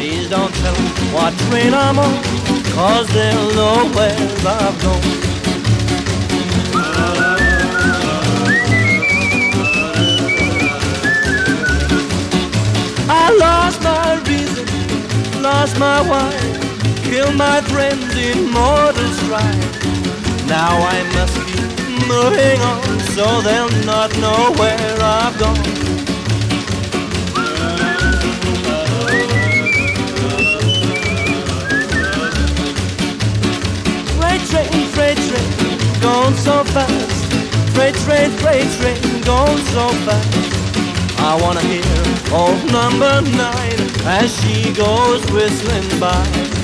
Please don't tell them what train I'm on, 'cause they'll know where I've gone. I lost my reason, lost my wife, killed my friends in mortal strife. Now I must keep moving on, so they'll not know where I've gone. Freight train, going so fast. Freight train, going so fast. I wanna hear old number 9 as she goes whistling by.